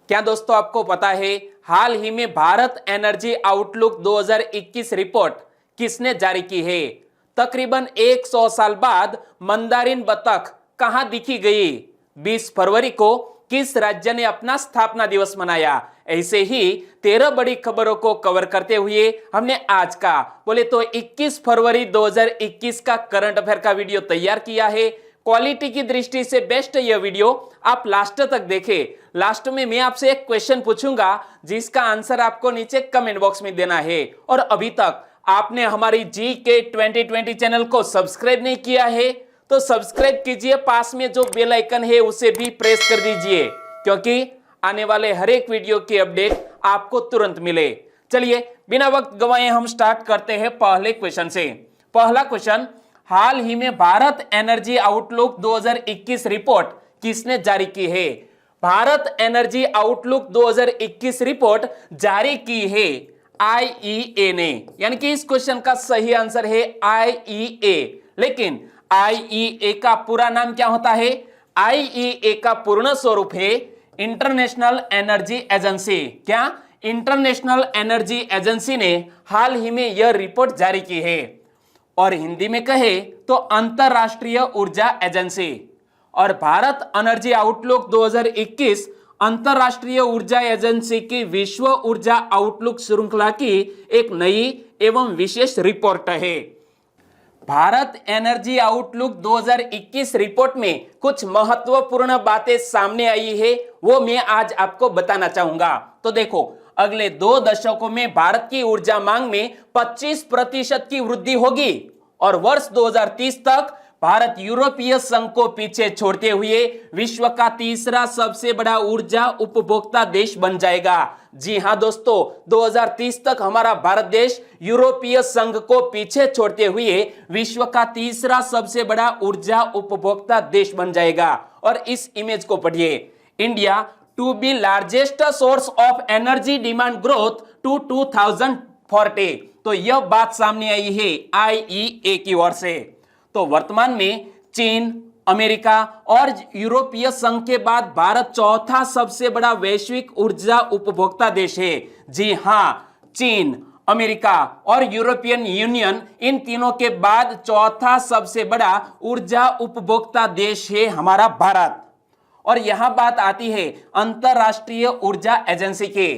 क्या दोस्तों आपको पता है हाल ही में भारत एनर्जी आउटलुक 2021 रिपोर्ट किसने जारी की है? तकरीबन 100 साल बाद मंदारिन बतख कहां दिखी गई? 20 फरवरी को किस राज्य ने अपना स्थापना दिवस मनाया? ऐसे ही 13 बड़ी खबरों को कवर करते हुए हमने आज का बोले तो 21 फरवरी 2021 का करंट अफेयर का वीडियो तैयार किया है। क्वालिटी की दृष्टि से बेस्ट यह वीडियो, आप लास्ट तक देखें। लास्ट में मैं आपसे एक क्वेश्चन पूछूंगा जिसका आंसर आपको नीचे कमेंट बॉक्स में देना है। और अभी तक आपने हमारी GK 2020 चैनल को सब्सक्राइब नहीं किया है तो सब्सक्राइब कीजिए, पास में जो बेल आइकन है उसे भी प्रेस कर दीजिए क्योंकि आने वाले हर एक वीडियो की अपडेट आपको तुरंत मिले। चलिए बिना वक्त गवाए हम स्टार्ट करते हैं पहले क्वेश्चन से। पहला क्वेश्चन, हाल ही में भारत एनर्जी आउटलुक 2021 रिपोर्ट किसने जारी की है? भारत एनर्जी आउटलुक 2021 रिपोर्ट जारी की है IEA ने, यानी कि इस क्वेश्चन का सही आंसर है IEA। लेकिन IEA का पूरा नाम क्या होता है? IEA का पूर्ण स्वरूप है इंटरनेशनल एनर्जी एजेंसी। क्या? इंटरनेशनल एनर्जी एजेंसी ने हाल ही में यह रिपोर्ट जारी की है और हिंदी में कहे तो अंतरराष्ट्रीय ऊर्जा एजेंसी। और भारत एनर्जी आउटलुक 2021 अंतरराष्ट्रीय ऊर्जा एजेंसी की विश्व ऊर्जा आउटलुक श्रृंखला की एक नई एवं विशेष रिपोर्ट है। भारत एनर्जी आउटलुक 2021 रिपोर्ट में कुछ महत्वपूर्ण बातें सामने आई है, वो मैं आज आपको बताना चाहूंगा। तो देखो, अगले 2 दशकों में भारत की ऊर्जा मांग में 25% की वृद्धि होगी और वर्ष 2030 तक भारत यूरोपीय संघ को पीछे छोड़ते हुए विश्व का तीसरा सबसे बड़ा ऊर्जा उपभोक्ता देश बन जाएगा। जी हां दोस्तों, 2030 तक हमारा भारत देश यूरोपीय संघ को पीछे छोड़ते हुए विश्व का तीसरा सबसे बड़ा ऊर्जा उपभोक्ता देश बन जाएगा। और इस इमेज को पढ़िए, India to be largest source of energy demand growth to 2040। तो यह बात सामने आई है IEA की ओर से। तो वर्तमान में चीन, अमेरिका और यूरोपीय संघ के बाद भारत चौथा सबसे बड़ा वैश्विक ऊर्जा उपभोक्ता देश है। जी हां, चीन, अमेरिका और यूरोपियन यूनियन, इन तीनों के बाद चौथा सबसे बड़ा ऊर्जा उपभोक्ता देश है हमारा भारत। और यहां बात आती है अंतरराष्ट्रीय ऊर्जा एजेंसी के।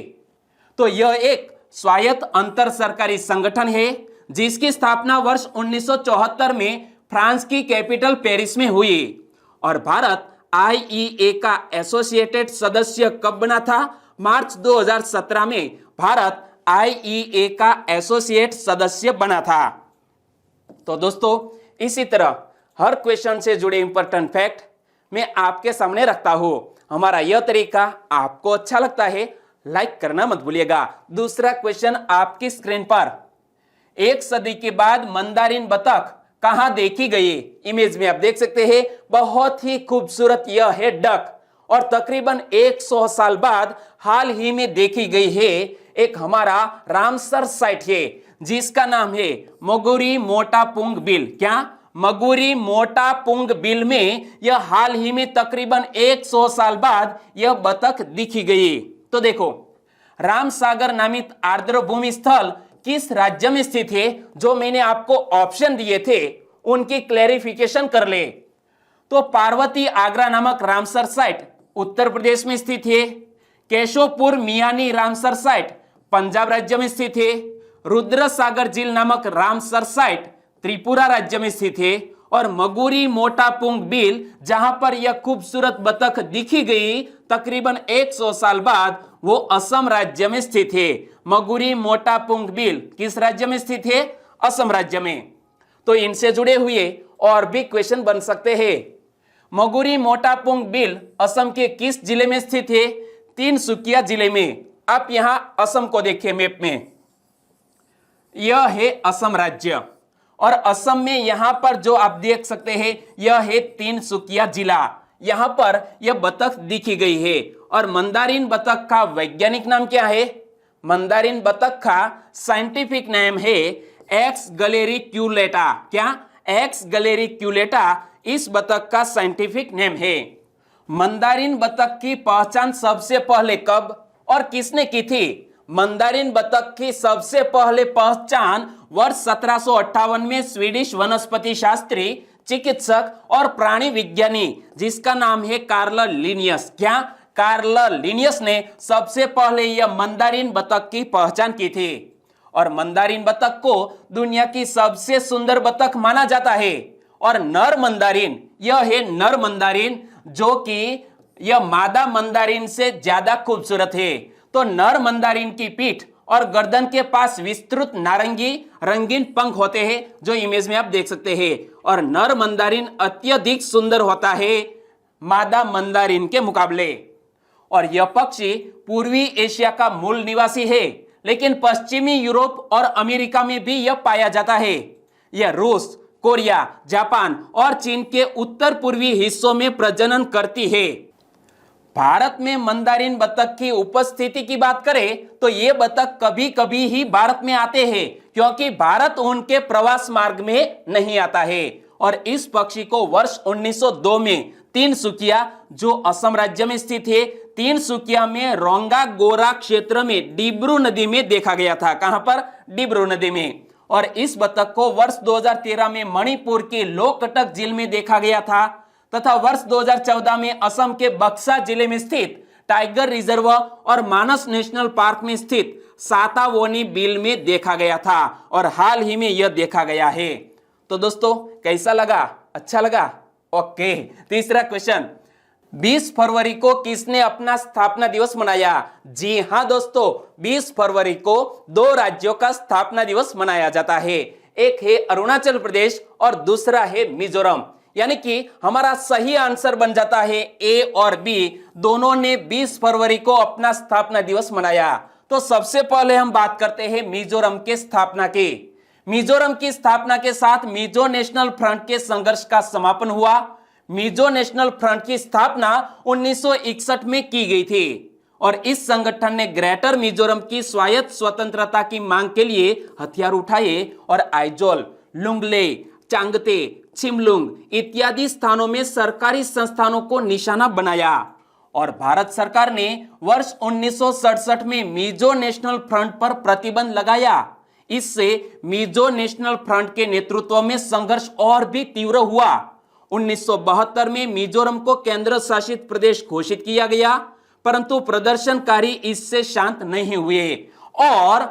तो यह एक स्वायत्त अंतर सरकारी संगठन है जिसकी स्थापना वर्ष 1974 में फ्रांस की कैपिटल पेरिस में हुई। और भारत IEA का एसोसिएटेड सदस्य कब बना था? मार्च 2017 में भारत IEA का एसोसिएट सदस्य बना था। तो दोस्तों, इसी तरह हर क्वेश्चन से जुड़े इंपॉर्टेंट फैक्ट मैं आपके सामने रखता हूं। हमारा यह तरीका आपको अच्छा लगता है, लाइक करना मत भूलिएगा। दूसरा क्वेश्चन आपकी स्क्रीन पर, 1 सदी के बाद मंदारिन बतख कहां देखी गई? इमेज में आप देख सकते हैं, बहुत ही खूबसूरत यह है डक और तकरीबन 100 साल बाद हाल ही में देखी गई है। एक हमारा रामसर साइट है जिसका नाम है मगुरी मोटापुंग बिल। क्या? मगुरी मोटापुंग बिल में यह हाल ही में तकरीबन 100 साल बाद यह बतख दिखी गई। तो देखो, रामसागर नामित आर्द्र भूमि स्थल किस राज्य में स्थित है? जो मैंने आपको ऑप्शन दिए थे उनकी क्लैरिफिकेशन कर ले। तो पार्वती आगरा नामक रामसर साइट उत्तर प्रदेश में स्थित है। केशवपुर मियानी रामसर साइट पंजाब राज्य में स्थित है। रुद्र सागर झील नामक रामसर साइट त्रिपुरा राज्य में स्थित है। और मगुरी मोटापुंग बिल, जहां पर यह खूबसूरत बतख दिखी गई तकरीबन 100 साल बाद, वो असम राज्य में स्थित है। मगुरी मोटापुंग बिल किस राज्य में स्थित है? असम राज्य में। तो इनसे जुड़े हुए और भी क्वेश्चन बन सकते हैं। मगुरी मोटापुंग बिल असम के किस जिले में स्थित है? तिनसुकिया जिले में। आप यहां असम को देखिए मैप में, यह है असम राज्य और असम में यहां पर जो आप देख सकते हैं यह है तिनसुकिया जिला। यहां पर यह बतख दिखी गई है। और मंदारिन बतख का वैज्ञानिक नाम क्या है? मंदारिन बतख का साइंटिफिक नेम है एक्स गलेरिक्यूलेटा। क्या? एक्स गलेरिक्यूलेटा इस बतख का साइंटिफिक नेम है। मंदारिन बतख की पहचान सबसे पहले कब और किसने की थी? मंदारिन बतख की सबसे पहले पहचान वर्ष 1758 में स्वीडिश वनस्पति शास्त्री, चिकित्सक और प्राणी विज्ञानी जिसका नाम है कार्ल लिनियस, क्या कार्ल लिनियस ने सबसे पहले यह मंदारिन बतख की पहचान की थी। और मंदारिन बतख को दुनिया की सबसे सुंदर बतख माना जाता है। और नर मंदारिन, यह है नर मंदारिन जो कि यह मादा मंदारिन से ज्यादा खूबसूरत है। तो नर मंदारिन की पीठ और गर्दन के पास विस्तृत नारंगी रंगीन पंख होते हैं जो इमेज में आप देख सकते हैं। और नर मंदारिन अत्यधिक सुंदर होता है मादा मंदारिन के मुकाबले। और यह पक्षी पूर्वी एशिया का मूल निवासी है, लेकिन पश्चिमी यूरोप और अमेरिका में भी यह पाया जाता है। यह रूस, कोरिया, जापान और चीन के उत्तर पूर्वी हिस्सों में प्रजनन करती है। भारत में मंदारिन बतख की उपस्थिति की बात करें तो ये बतख कभी कभी ही भारत में आते हैं, क्योंकि भारत उनके प्रवास मार्ग में नहीं आता है। और इस पक्षी को वर्ष 1902 में तिनसुकिया, जो असम राज्य में स्थित है, तिनसुकिया में रोंगा गोरा क्षेत्र में डिब्रू नदी में देखा गया था। कहां पर? डिब्रू नदी में। और इस बतख को वर्ष 2013 में मणिपुर के लोकटक झील में देखा गया था तथा वर्ष 2014 में असम के बक्सा जिले में स्थित टाइगर रिजर्व और मानस नेशनल पार्क में स्थित सातावोनी बिल में देखा गया था। और हाल ही में यह देखा गया है। तो दोस्तों कैसा लगा? अच्छा लगा? ओके। तीसरा क्वेश्चन, 20 फरवरी को किसने अपना स्थापना दिवस मनाया? जी हां दोस्तों, 20 फरवरी को 2 राज्यों का स्थापना दिवस मनाया जाता है। एक है अरुणाचल प्रदेश और दूसरा है मिजोरम। यानी कि हमारा सही आंसर बन जाता है ए और बी, दोनों ने 20 फरवरी को अपना स्थापना दिवस मनाया। तो सबसे पहले हम बात करते हैं मिजोरम के स्थापना की। मिजोरम की स्थापना के साथ मिजो नेशनल फ्रंट के संघर्ष का समापन हुआ। मिजो नेशनल फ्रंट की स्थापना 1961 में की गई थी और इस संगठन ने ग्रेटर मिजोरम की स्वायत्त स्वतंत्रता की मांग के लिए हथियार उठाए और आइजोल, लुंगले, चांगते, छिमलुंग इत्यादि स्थानों में सरकारी संस्थानों को निशाना बनाया। और भारत सरकार ने वर्ष 1967 में मिजो नेशनल फ्रंट पर प्रतिबंध लगाया। इससे मिजो नेशनल फ्रंट के नेतृत्व में संघर्ष और भी तीव्र हुआ। 1972 में मिजोरम को केंद्र शासित प्रदेश घोषित किया गया, परंतु प्रदर्शनकारी इससे शांत नहीं हुए और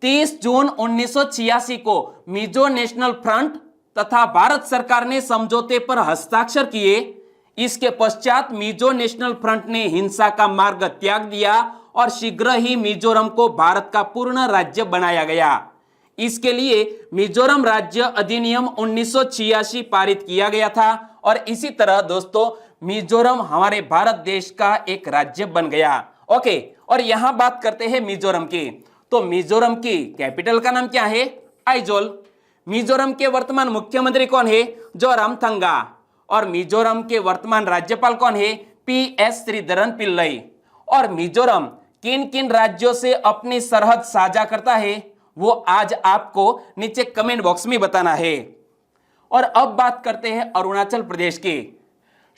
30 जून 1986 को मिजो नेशनल फ्रंट तथा भारत सरकार ने समझौते पर हस्ताक्षर किए। इसके पश्चात मिजो नेशनल फ्रंट ने हिंसा का मार्ग त्याग दिया और शीघ्र ही मिजोरम को भारत का पूर्ण राज्य बनाया गया। इसके लिए मिजोरम राज्य अधिनियम 1986 पारित किया गया था और इसी तरह दोस्तों मिजोरम हमारे भारत देश का एक राज्य बन गया। ओके, और यहां बात करते हैं मिजोरम की। तो मिजोरम की कैपिटल का नाम क्या है? आइजोल। मिजोरम के वर्तमान मुख्यमंत्री कौन है? जोरामथंगा। और मिजोरम के वर्तमान राज्यपाल कौन है? PS श्रीधरन पिल्लई। और मिजोरम किन किन राज्यों से अपनी सरहद साझा करता है वो आज आपको नीचे कमेंट बॉक्स में बताना है। और अब बात करते हैं अरुणाचल प्रदेश की।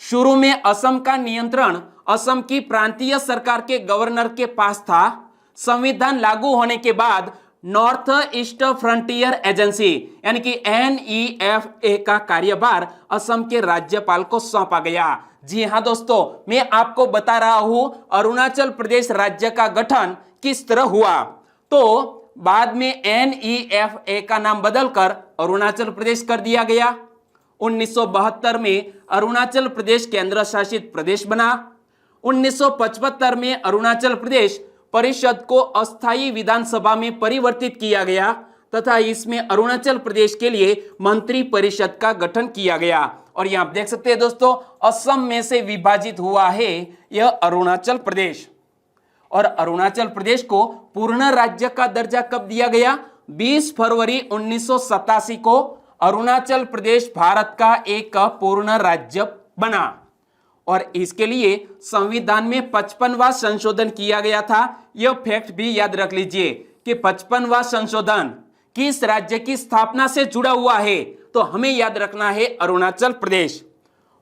शुरू में असम का नियंत्रण असम की प्रांतीय सरकार के गवर्नर के पास था। संविधान लागू होने के बाद नॉर्थ ईस्ट फ्रंटियर एजेंसी यानी कि NEFA का कार्यभार असम के राज्यपाल को सौंपा गया। जी हां दोस्तों, मैं आपको बता रहा हूं अरुणाचल प्रदेश राज्य का गठन किस तरह हुआ। तो बाद में NEFA का नाम बदलकर अरुणाचल प्रदेश कर दिया गया। 1972 में अरुणाचल प्रदेश केंद्र शासित प्रदेश बना। 1975 में अरुणाचल प्रदेश परिषद को अस्थायी विधानसभा में परिवर्तित किया गया तथा इसमें अरुणाचल प्रदेश के लिए मंत्री परिषद का गठन किया गया। और यहां आप देख सकते हैं दोस्तों, असम में से विभाजित हुआ है यह अरुणाचल प्रदेश। और अरुणाचल प्रदेश को पूर्ण राज्य का दर्जा कब दिया गया? 20 फरवरी 1987 को अरुणाचल प्रदेश भारत का एक पूर्ण राज्य बना। और इसके लिए संविधान में 55वां संशोधन किया गया था। यह फैक्ट भी याद रख लीजिए कि 55वां संशोधन किस राज्य की स्थापना से जुड़ा हुआ है, तो हमें याद रखना है अरुणाचल प्रदेश।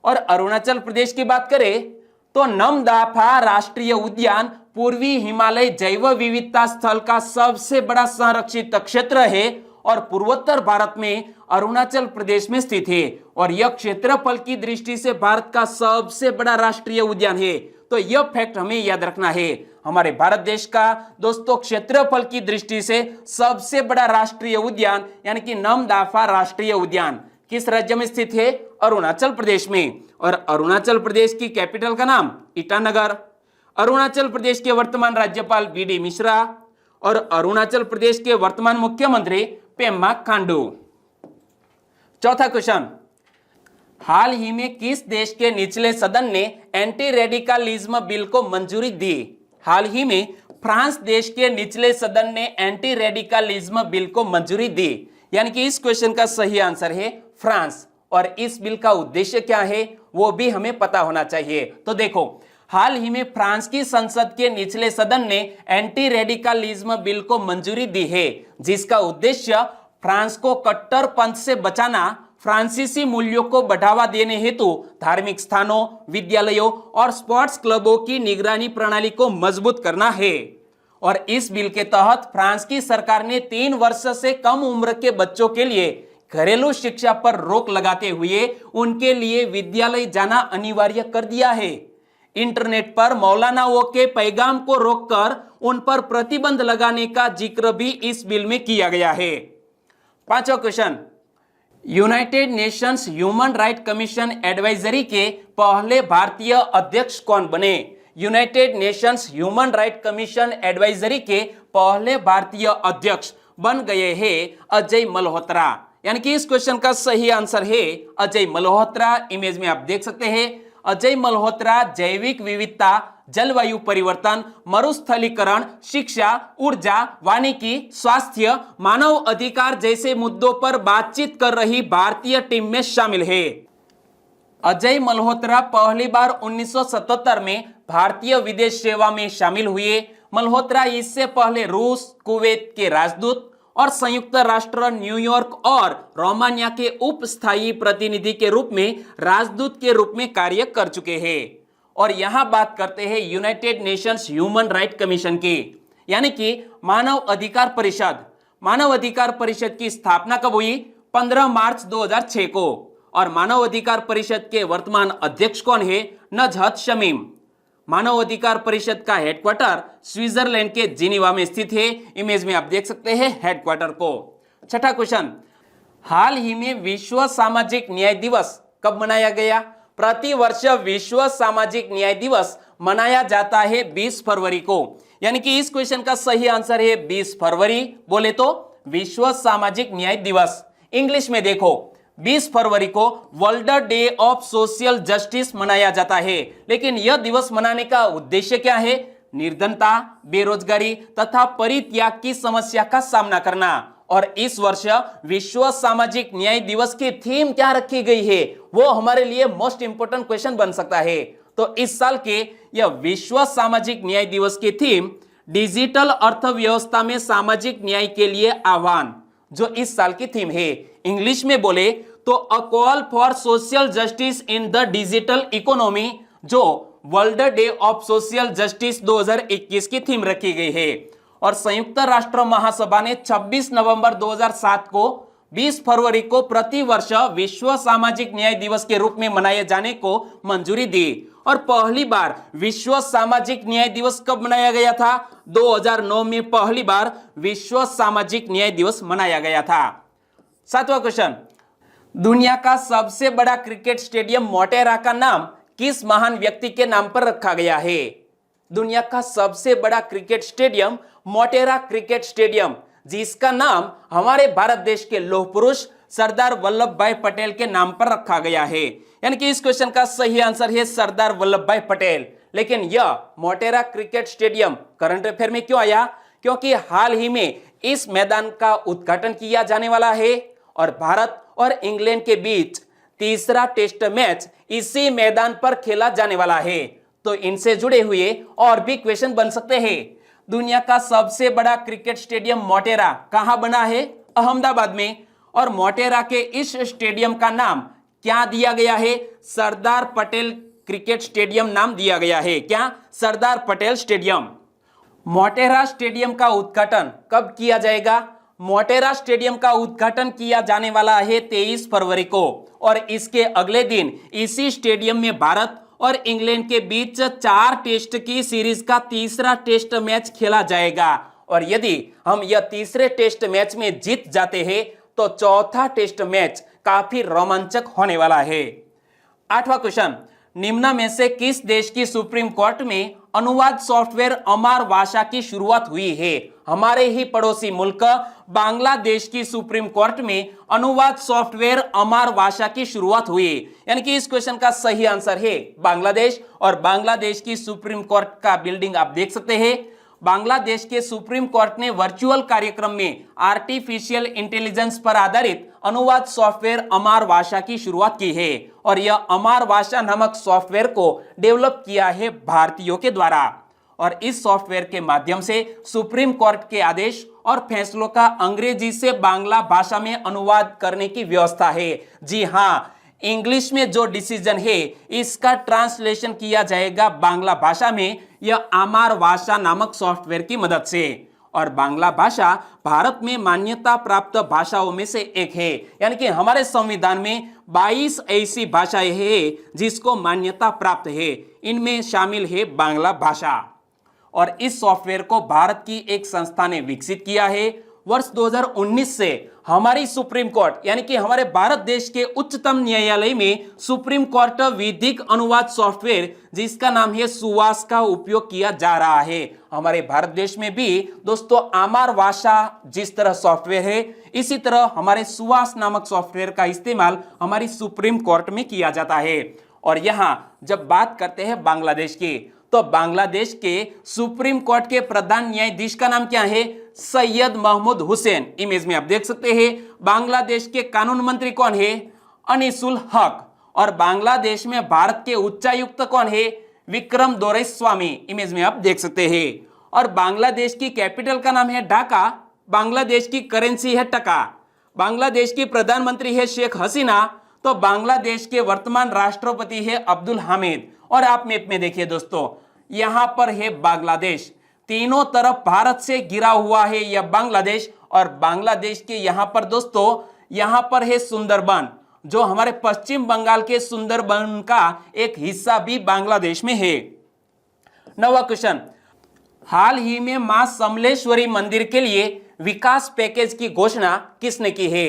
और अरुणाचल प्रदेश की बात करें तो नमदाफा राष्ट्रीय उद्यान पूर्वी हिमालय जैव विविधता स्थल का सबसे बड़ा संरक्षित क्षेत्र है और पूर्वोत्तर भारत में अरुणाचल प्रदेश में स्थित है और यह क्षेत्रफल की दृष्टि से भारत का सबसे बड़ा राष्ट्रीय उद्यान है। तो यह फैक्ट हमें याद रखना है। हमारे भारत देश का दोस्तों क्षेत्रफल की दृष्टि से सबसे बड़ा राष्ट्रीय उद्यान यानी कि नमदाफा राष्ट्रीय उद्यान किस राज्य में स्थित है? अरुणाचल प्रदेश में। और अरुणाचल प्रदेश की कैपिटल का नाम ईटानगर। अरुणाचल प्रदेश के वर्तमान राज्यपाल बी.डी. मिश्रा और अरुणाचल प्रदेश के वर्तमान मुख्यमंत्री पेमा खांडू। चौथा क्वेश्चन, हाल ही में किस देश के निचले सदन ने एंटी रेडिकलिज्म बिल को मंजूरी दी? हाल ही में फ्रांस देश के निचले सदन ने एंटी रेडिकलिज्म बिल को मंजूरी दी, यानी कि इस क्वेश्चन का सही आंसर है फ्रांस। और इस बिल का उद्देश्य क्या है वो भी हमें पता होना चाहिए। तो देखो, हाल ही में फ्रांस की संसद के निचले सदन ने एंटी रेडिकलिज्म बिल को मंजूरी दी है, जिसका उद्देश्य फ्रांस को कट्टरपंथ से बचाना, फ्रांसीसी मूल्यों को बढ़ावा देने हेतु धार्मिक स्थानों, विद्यालयों और स्पोर्ट्स क्लबों की निगरानी प्रणाली को मजबूत करना है। और इस बिल के तहत फ्रांस की सरकार ने 3 वर्ष से कम उम्र के बच्चों के लिए घरेलू शिक्षा पर रोक लगाते हुए उनके लिए विद्यालय जाना अनिवार्य कर दिया है। इंटरनेट पर मौलानाओं के पैगाम को रोककर उन पर प्रतिबंध लगाने का जिक्र भी इस बिल में किया गया है। पांचवा question, United Nations human right commission advisory के पहले भारतीय अध्यक्ष कौन बने? United Nations human right commission advisory के पहले भारतीय अध्यक्ष बन गए हैं अजय मल्होत्रा, यानी कि इस क्वेश्चन का सही आंसर है अजय मल्होत्रा। इमेज में आप देख सकते हैं अजय मल्होत्रा जैविक विविधता, जलवायु परिवर्तन, मरुस्थलीकरण, शिक्षा, ऊर्जा, वानिकी, स्वास्थ्य, मानव अधिकार जैसे मुद्दों पर बातचीत कर रही भारतीय टीम में शामिल है। अजय मल्होत्रा पहली बार 1977 में भारतीय विदेश सेवा में शामिल हुए। मल्होत्रा इससे पहले रूस, कुवैत के राजदूत और संयुक्त राष्ट्र न्यूयॉर्क और रोमानिया के उप स्थायी प्रतिनिधि के रूप में राजदूत के रूप में कार्य कर चुके हैं। और यहां बात करते हैं United Nations human right commission की, यानी कि मानव अधिकार परिषद। मानव अधिकार परिषद की स्थापना कब हुई? 15 मार्च 2006 को। और मानव अधिकार परिषद के वर्तमान अध्यक्ष कौन है? नजहत शमीम। मानव अधिकार परिषद का हेडक्वार्टर स्विट्जरलैंड के जिनीवा में स्थित है। इमेज में आप देख सकते हैं हेडक्वार्टर को। छठा क्वेश्चन, हाल ही में विश्व सामाजिक न्याय दिवस कब मनाया गया? प्रति वर्ष विश्व सामाजिक न्याय दिवस मनाया जाता है 20 फरवरी को, यानी कि इस क्वेश्चन का सही आंसर है 20 फरवरी। बोले तो विश्व सामाजिक न्याय दिवस। इंग्लिश में देखो, 20 फरवरी को world day of social justice मनाया जाता है। लेकिन यह दिवस मनाने का उद्देश्य क्या है? निर्धनता, बेरोजगारी तथा परित्याग की समस्या का सामना करना। और इस वर्ष विश्व सामाजिक न्याय दिवस की थीम क्या रखी गई है वो हमारे लिए मोस्ट इंपोर्टेंट क्वेश्चन बन सकता है। तो इस साल के यह विश्व सामाजिक न्याय दिवस की थीम डिजिटल अर्थव्यवस्था में सामाजिक न्याय के लिए आह्वान, जो इस साल की थीम है। इंग्लिश में बोले तो a call for social justice in the digital economy, जो world day of social justice 2021 की थीम रखी गई है। और संयुक्त राष्ट्र महासभा ने 26 नवंबर 2007 को 20 फरवरी को प्रति वर्ष विश्व सामाजिक न्याय दिवस के रूप में मनाए जाने को मंजूरी दी। और पहली बार विश्व सामाजिक न्याय दिवस कब मनाया गया था? 2009 में पहली बार विश्व सामाजिक न्याय दिवस मनाया गया था। सातवां क्वेश्चन, दुनिया का सबसे बड़ा क्रिकेट स्टेडियम मोटेरा का नाम किस महान व्यक्ति के नाम पर रखा गया है? दुनिया का सबसे बड़ा cricket stadium Motera cricket stadium, जिसका नाम हमारे भारत देश के लौह पुरुष सरदार वल्लभ भाई पटेल के नाम पर रखा गया है। यानी कि इस क्वेश्चन का सही आंसर है सरदार वल्लभ भाई पटेल। लेकिन यह Motera cricket stadium current affair में क्यों आया? क्योंकि हाल ही में इस मैदान का उद्घाटन किया जाने वाला है और भारत और इंग्लैंड के बीच तीसरा टेस्ट मैच इसी मैदान पर खेला जाने वाला है। तो इनसे जुड़े हुए और भी क्वेश्चन बन सकते हैं। दुनिया का सबसे बड़ा क्रिकेट स्टेडियम मोटेरा कहां बना है? अहमदाबाद में। और मोटेरा के इस स्टेडियम का नाम क्या दिया गया है? सरदार पटेल क्रिकेट स्टेडियम नाम दिया गया है। क्या? सरदार पटेल स्टेडियम। मोटेरा स्टेडियम का उद्घाटन कब किया जाएगा? मोटेरा स्टेडियम का उद्घाटन किया जाने वाला है 23 फरवरी को और इसके अगले दिन इसी स्टेडियम में भारत और इंग्लैंड के बीच 4 टेस्ट की सीरीज का तीसरा टेस्ट मैच खेला जाएगा और यदि हम यह तीसरे टेस्ट मैच में जीत जाते हैं तो चौथा टेस्ट मैच काफी रोमांचक होने वाला है। 8वां क्वेश्चन, निम्न में से किस देश की सुप्रीम कोर्ट में अनुवाद सॉफ्टवेयर अमार भाषा की शुरुआत हुई है? हमारे ही पड़ोसी मुल्क बांग्लादेश की सुप्रीम कोर्ट में अनुवाद सॉफ्टवेयर अमार भाषा की शुरुआत हुई, यानी कि इस क्वेश्चन का सही आंसर है बांग्लादेश। और बांग्लादेश की सुप्रीम कोर्ट का बिल्डिंग आप देख सकते हैं। बांग्लादेश के सुप्रीम कोर्ट ने वर्चुअल कार्यक्रम में आर्टिफिशियल इंटेलिजेंस पर आधारित अनुवाद सॉफ्टवेयर अमार भाषा की शुरुआत की है और यह अमार भाषा नामक सॉफ्टवेयर को डेवलप किया है भारतीयों के द्वारा और इस सॉफ्टवेयर के माध्यम से सुप्रीम कोर्ट के आदेश और फैसलों का अंग्रेजी से बांग्ला भाषा में अनुवाद करने की व्यवस्था है। जी हाँ, इंग्लिश में जो डिसीजन है इसका ट्रांसलेशन किया जाएगा बांग्ला भाषा में, यह अमार भाषा नामक सॉफ्टवेयर की मदद से। और बांग्ला भाषा भारत में मान्यता प्राप्त भाषाओं में से एक है, यानी कि हमारे संविधान में 22 ऐसी भाषाएं हैं जिसको मान्यता प्राप्त है, इनमें शामिल है बांग्ला भाषा। और इस सॉफ्टवेयर को भारत की एक संस्था ने विकसित किया है। वर्ष 2019 से हमारी सुप्रीम कोर्ट यानी कि हमारे भारत देश के उच्चतम न्यायालय में सुप्रीम कोर्ट विधिक अनुवाद सॉफ्टवेयर जिसका नाम है सुवास का उपयोग किया जा रहा है। हमारे भारत देश में भी दोस्तों अमार भाषा जिस तरह सॉफ्टवेयर है इसी तरह हमारे सुवास नामक सॉफ्टवेयर का इस्तेमाल हमारी सुप्रीम कोर्ट में किया जाता है। और यहाँ जब बात करते हैं बांग्लादेश की तो बांग्लादेश के सुप्रीम कोर्ट के प्रधान न्यायाधीश का नाम क्या है? सैयद महमूद हुसैन। इमेज में आप देख सकते हैं। बांग्लादेश के कानून मंत्री कौन है? अनीसुल हक। और बांग्लादेश में भारत के उच्चायुक्त कौन है? विक्रम दोरैस्वामी। इमेज में आप देख सकते हैं। और बांग्लादेश की कैपिटल का नाम है ढाका। बांग्लादेश की करेंसी है टका। बांग्लादेश की प्रधानमंत्री है शेख हसीना। तो बांग्लादेश के वर्तमान राष्ट्रपति है अब्दुल हामिद। और आप मैप में देखिए दोस्तों, यहां पर है बांग्लादेश, तीनों तरफ भारत से घिरा हुआ है यह बांग्लादेश। और बांग्लादेश के यहां पर दोस्तों यहां पर है सुंदरबन, जो हमारे पश्चिम बंगाल के सुंदरबन का एक हिस्सा भी बांग्लादेश में है। 9वां क्वेश्चन, हाल ही में मां समलेश्वरी मंदिर के लिए विकास पैकेज की घोषणा किसने की है?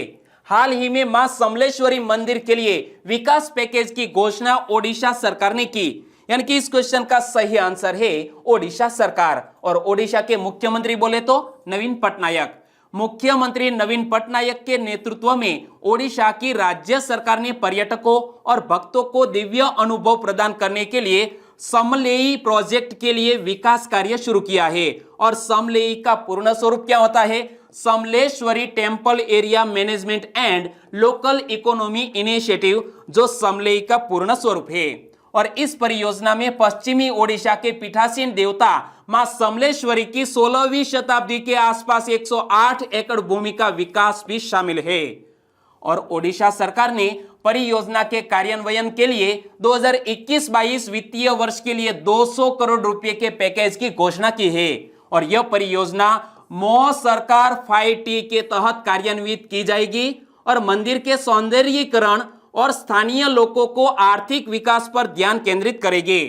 हाल ही में मां समलेश्वरी मंदिर के लिए विकास पैकेज की घोषणा ओडिशा सरकार ने की, यानी कि इस क्वेश्चन का सही आंसर है ओडिशा सरकार। और ओडिशा के मुख्यमंत्री बोले तो नवीन पटनायक। मुख्यमंत्री नवीन पटनायक के नेतृत्व में ओडिशा की राज्य सरकार ने पर्यटकों और भक्तों को दिव्य अनुभव प्रदान करने के लिए समलेई प्रोजेक्ट के लिए विकास कार्य शुरू किया है। और समलेई का पूर्ण स्वरूप क्या होता है? Samaleswari temple area management and local economy initiative, जो समलेई का पूर्ण स्वरूप है। और इस परियोजना में पश्चिमी ओडिशा के पीठासीन देवता मां समलेश्वरी की 16वीं शताब्दी के आसपास 108 एकड़ भूमि का विकास भी शामिल है। और ओडिशा सरकार ने परियोजना के कार्यान्वयन के लिए 2021-22 वित्तीय वर्ष के लिए 200 करोड़ रुपए के पैकेज की घोषणा की है। और यह परियोजना मोह सरकार 5T के तहत कार्यान्वित की जाएगी और मंदिर के सौंदर्यीकरण और स्थानीय लोगों को आर्थिक विकास पर ध्यान केंद्रित करेगी।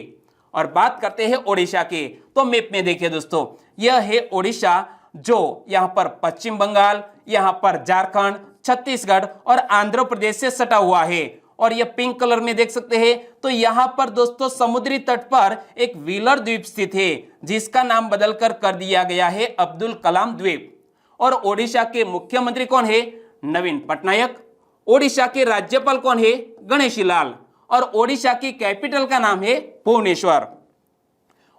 और बात करते हैं ओडिशा की, तो मैप में देखिए दोस्तों, यह है ओडिशा, जो यहां पर पश्चिम बंगाल, यहां पर झारखंड, छत्तीसगढ़ और आंध्र प्रदेश से सटा हुआ है। और यह पिंक कलर में देख सकते हैं, तो यहां पर दोस्तों समुद्री तट पर एक व्हीलर द्वीप स्थित है जिसका नाम बदलकर कर दिया गया है अब्दुल कलाम द्वीप। और ओडिशा के मुख्यमंत्री कौन है? नवीन पटनायक। ओडिशा के राज्यपाल कौन है? गणेशी लाल। और ओडिशा की कैपिटल का नाम है भुवनेश्वर।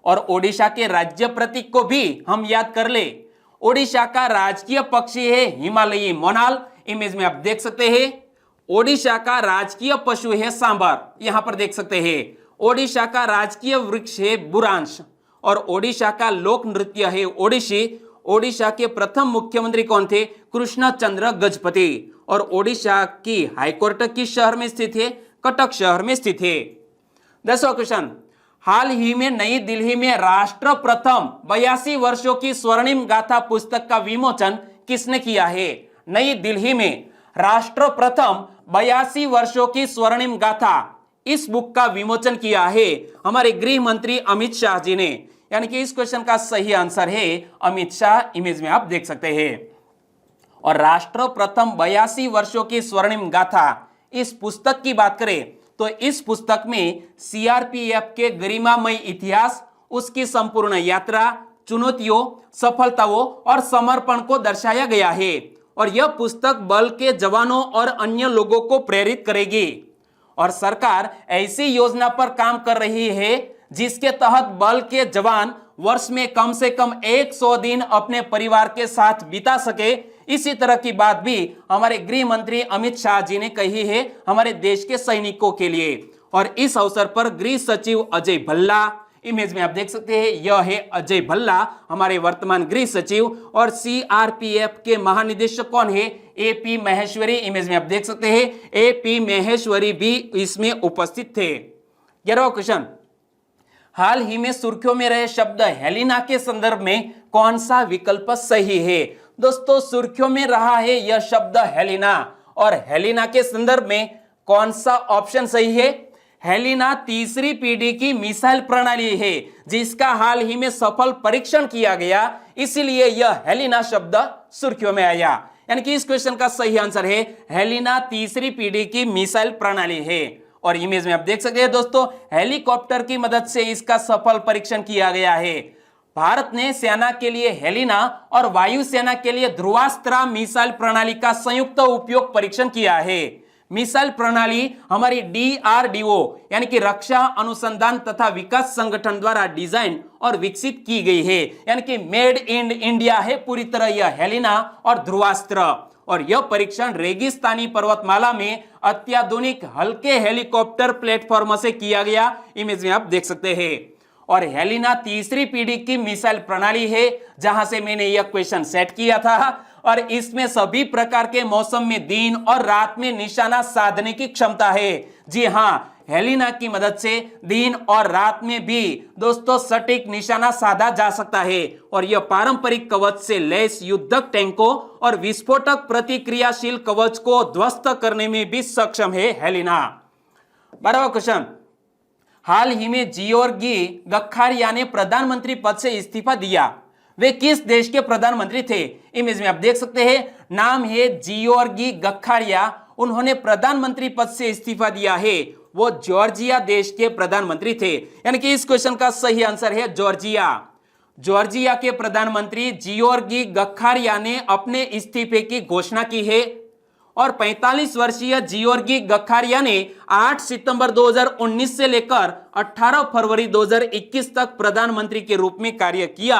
और ओडिशा के राज्य प्रतीक को भी हम याद कर ले। ओडिशा का राजकीय पक्षी है हिमालयी मोनाल। इमेज में आप देख सकते हैं। ओडिशा का राजकीय पशु है सांबर, यहां पर देख सकते हैं। ओडिशा का राजकीय वृक्ष है बुरांश। और ओडिशा का लोक नृत्य है ओडिसी। ओडिशा के प्रथम मुख्यमंत्री कौन थे? कृष्णचंद्र गजपति। और ओडिशा की हाईकोर्ट किस शहर में स्थित है? कटक शहर में स्थित है। 10वां क्वेश्चन, हाल ही में नई दिल्ली में राष्ट्र प्रथम 82 वर्षों की स्वर्णिम गाथा पुस्तक का विमोचन किसने किया है? नई दिल्ली में राष्ट्र प्रथम 82 वर्षों की स्वर्णिम गाथा, इस बुक का विमोचन किया है हमारे गृह मंत्री अमित शाह जी ने। यानी कि इस क्वेश्चन का सही आंसर है अमित शाह, इमेज में आप देख सकते हैं। और राष्ट्र प्रथम 82 वर्षों की स्वर्णिम गाथा, इस पुस्तक की बात करें तो इस पुस्तक में सीआरपीएफ के गरिमामय इतिहास, उसकी संपूर्ण यात्रा, चुनौतियों, सफलताओं और समर्पण को दर्शाया गया है। और यह पुस्तक बल के जवानों और अन्य लोगों को प्रेरित करेगी। और सरकार ऐसी योजना पर काम कर रही है जिसके तहत बल के जवान वर्ष में कम से कम 100 दिन अपने परिवार के साथ बिता सके। इसी तरह की बात भी हमारे गृह मंत्री अमित शाह जी ने कही है हमारे देश के सैनिकों के लिए। और इस अवसर पर गृह सचिव अजय भल्ला, इमेज में आप देख सकते हैं यह है अजय भल्ला, हमारे वर्तमान गृह सचिव। और सीआरपीएफ के महानिदेशक कौन है? एपी महेश्वरी, इमेज में आप देख सकते हैं एपी महेश्वरी भी इसमें उपस्थित थे। 11वां क्वेश्चन, हाल ही में सुर्खियों में रहे शब्द हेलिना के संदर्भ में कौन सा विकल्प सही है? दोस्तों सुर्खियों में रहा है यह शब्द हेलिना, और हेलिना के संदर्भ में कौन सा ऑप्शन सही है? हेलिना तीसरी पीढ़ी की मिसाइल प्रणाली है जिसका हाल ही में सफल परीक्षण किया गया, इसीलिए यह हेलिना शब्द सुर्खियों में आया। यानी कि इस क्वेश्चन का सही आंसर है हेलिना तीसरी पीढ़ी की मिसाइल प्रणाली है। और इमेज में आप देख सकते हैं दोस्तों हेलीकॉप्टर की मदद से इसका सफल परीक्षण किया गया है। भारत ने सेना के लिए हेलिना और वायुसेना के लिए ध्रुवास्त्र मिसाइल प्रणाली का संयुक्त उपयोग परीक्षण किया है। मिसाइल प्रणाली हमारी डीआरडीओ यानी कि रक्षा अनुसंधान तथा विकास संगठन द्वारा डिजाइन और विकसित की गई है। यानी कि मेड इन इंडिया है पूरी तरह यह हेलिना और ध्रुवास्त्र। और यह परीक्षण रेगिस्तानी पर्वतमाला में अत्याधुनिक हल्के हेलीकॉप्टर प्लेटफॉर्म से किया गया, इमेज में आप देख सकते हैं। और हेलिना तीसरी पीढ़ी की मिसाइल प्रणाली है जहां से मैंने यह क्वेश्चन सेट किया था। और इसमें सभी प्रकार के मौसम में दिन और रात में निशाना साधने की क्षमता है। जी हां, हेलिना की मदद से दिन और रात में भी दोस्तों सटीक निशाना साधा जा सकता है। और यह पारंपरिक कवच से लैस युद्धक टैंकों और विस्फोटक प्रतिक्रियाशील कवच को ध्वस्त करने में भी सक्षम है हेलिना। 12वां क्वेश्चन, हाल ही में जियोर्गी गखारिया ने प्रधानमंत्री पद से इस्तीफा दिया, वे किस देश के प्रधानमंत्री थे? इमेज में आप देख सकते हैं नाम है जियोर्गी गखारिया, उन्होंने प्रधानमंत्री पद से इस्तीफा दिया है, वो जॉर्जिया देश के प्रधानमंत्री थे। यानी कि इस क्वेश्चन का सही आंसर है जॉर्जिया। जॉर्जिया के प्रधानमंत्री जियोर्गी गखारिया ने अपने इस्तीफे की घोषणा की है। और 45 वर्षीय जियोर्गी गखारिया ने 8 सितंबर 2019 से लेकर 18 फरवरी 2021 तक प्रधानमंत्री के रूप में कार्य किया।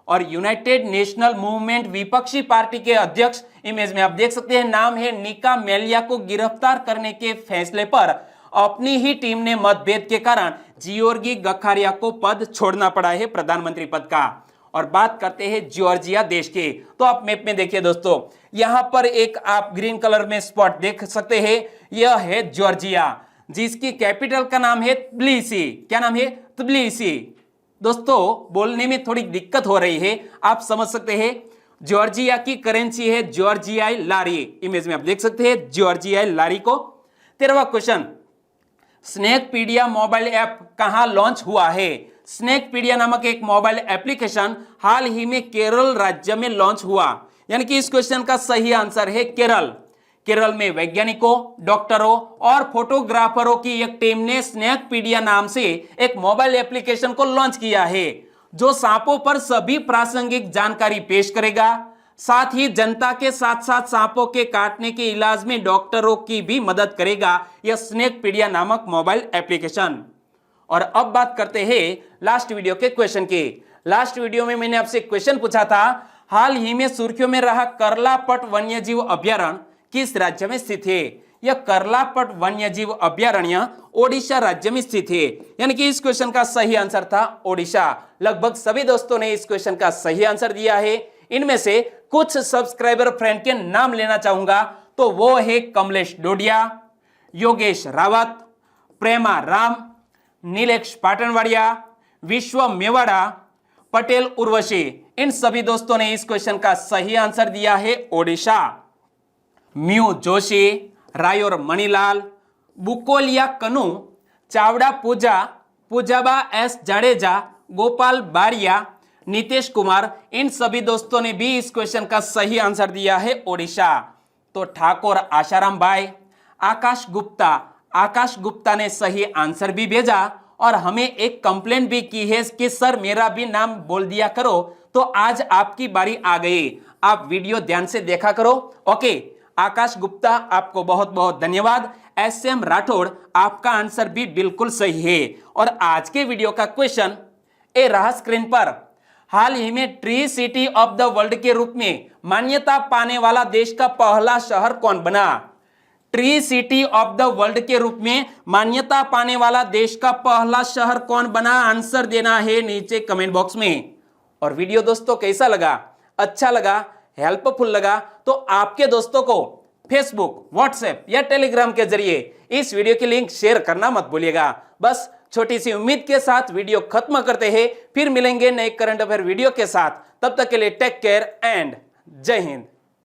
और यूनाइटेड नेशनल मूवमेंट विपक्षी पार्टी के अध्यक्ष, इमेज में आप देख सकते हैं नाम है निका मेलिया, को गिरफ्तार करने के फैसले पर अपनी ही टीम ने मतभेद के कारण जियोर्गी गखारिया को पद छोड़ना पड़ा है प्रधानमंत्री पद का। और बात करते हैं जॉर्जिया देश के, तो आप मैप में देखिए दोस्तों यहां पर एक आप ग्रीन कलर में स्पॉट देख सकते हैं, यह है जॉर्जिया जिसकी कैपिटल का नाम है तबिलिसी। क्या नाम है? तबिलिसी। दोस्तों बोलने में थोड़ी दिक्कत हो रही है, आप समझ सकते हैं। जॉर्जिया की करेंसी है जॉर्जियाई लारी, इमेज में आप देख सकते हैं जॉर्जियाई लारी को। 13वां क्वेश्चन, स्नैकपीडिया मोबाइल ऐप कहां लॉन्च हुआ है? स्नैकपीडिया नामक एक मोबाइल एप्लीकेशन हाल ही में केरल राज्य में लॉन्च हुआ। यानी कि इस क्वेश्चन का सही आंसर है केरल। केरल में वैज्ञानिकों, डॉक्टरों और फोटोग्राफरों की एक टीम ने स्नैकपीडिया नाम से एक मोबाइल एप्लीकेशन को लॉन्च किया है जो सांपों पर सभी प्रासंगिक जानकारी पेश करेगा, साथ ही जनता के साथ साथ सांपों के काटने के इलाज में डॉक्टरों की भी मदद करेगा यह स्नैकपीडिया नामक मोबाइल एप्लीकेशन। और अब बात करते हैं लास्ट वीडियो के क्वेश्चन की। लास्ट वीडियो में मैंने आपसे क्वेश्चन पूछा था, हाल ही में सुर्खियों में रहा कर्लापट वन्यजीव अभयारण्य किस राज्य में स्थित है? यह कर्लापट वन्यजीव अभयारण्य ओडिशा राज्य में स्थित है। यानी कि इस क्वेश्चन का सही आंसर था ओडिशा। लगभग सभी दोस्तों ने इस क्वेश्चन का सही आंसर दिया है। इनमें से कुछ सब्सक्राइबर फ्रेंड के नाम लेना चाहूंगा, तो वो है कमलेश डोडिया, योगेश रावत, प्रेमा राम, नीलेश पाटनवाड़िया, विश्व मेवाड़ा, पटेल उर्वशी। इन सभी दोस्तों ने इस क्वेश्चन का सही आंसर दिया है ओडिशा। म्यू जोशी, रायोर मणिलाल, बुकोलिया कनु, चावड़ा पूजा, पूजाबा एस जाडेजा, गोपाल बारिया, नीतीश कुमार, इन सभी दोस्तों ने भी इस क्वेश्चन का सही आंसर दिया है ओडिशा। तो ठाकुर आशाराम भाई, आकाश गुप्ता ने सही आंसर भी भेजा और हमें एक कंप्लेंट भी की है कि सर मेरा भी नाम बोल दिया करो। तो आज आपकी बारी आ गई, आप वीडियो ध्यान से देखा करो। ओके, आकाश गुप्ता आपको बहुत बहुत धन्यवाद। SM राठौड़, आपका आंसर भी बिल्कुल सही है। और आज के वीडियो का क्वेश्चन ए रहा स्क्रीन पर। हाल ही में tree city of the world के रूप में मान्यता पाने वाला देश का पहला शहर कौन बना? Tree city of the world के रूप में मान्यता पाने वाला देश का पहला शहर कौन बना? आंसर देना है नीचे कमेंट बॉक्स में। और वीडियो दोस्तों कैसा लगा? अच्छा लगा, हेल्पफुल लगा तो आपके दोस्तों को फेसबुक, व्हाट्सएप या टेलीग्राम के जरिए इस वीडियो की लिंक शेयर करना मत भूलिएगा। बस छोटी सी उम्मीद के साथ वीडियो खत्म करते हैं, फिर मिलेंगे नए करंट अफेयर वीडियो के साथ। तब तक के लिए टेक केयर एंड जय हिंद।